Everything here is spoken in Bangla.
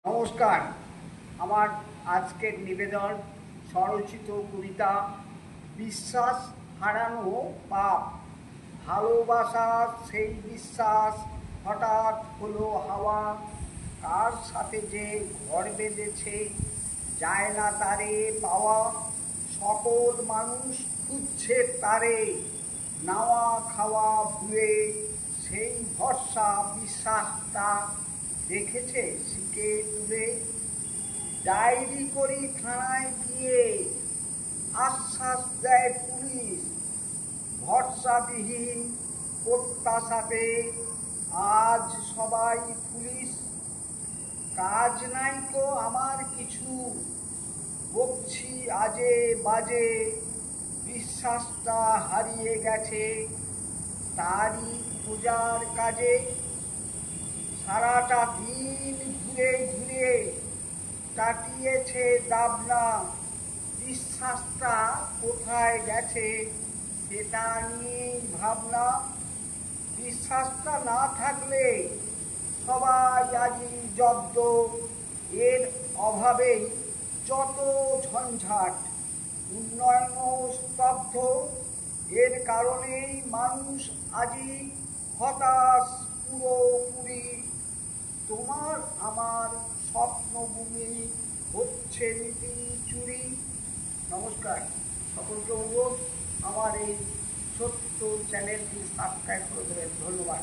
নমস্কার। আমার আজকের নিবেদন স্বরচিত কবিতা বিশ্বাস হারানো পাপ। ভালোবাসা সেই বিশ্বাস হঠাৎ হলো হাওয়া, কার সাথে যে ঘর বেঁধেছে যায় না তারে পাওয়া। সকল মানুষ খুঁজছে তারে, নাওয়া খাওয়া ভুলে সেই ভরসা বিশ্বাসটা রেখেছে শিখে তুলে। ডায়েরি করি থানায় গিয়ে, আশ্বাস দেয় পুলিশ, ভরসাবিহীন প্রত্যাশাতে আজ সবাই পুলিশ। কাজ নাই তো আমার কিছু, বকছি আজে বাজে, বিশ্বাসটা হারিয়ে গেছে তারই খোঁজার কাজে। সারাটা দিন ঘুরে ঘুরে কাটিয়েছে দাবনা, বিশ্বাসটা কোথায় গেছে সেটা নিয়েই ভাবনা। বিশ্বাসটা না থাকলে সবাই আজই জব্দ, এর অভাবেই যত ঝঞ্ঝাট, উন্নয়ন স্তব্ধ। এর কারণেই মানুষ আজই হতাশ পুরোপুরি। তোমার আমার স্বপ্নভূমি হচ্ছে নীতি চুরি। নমস্কার, সকলকে অনুরোধ আমার এই ছোট্ট চ্যানেলটি সাবস্ক্রাইব করে দেবেন। ধন্যবাদ।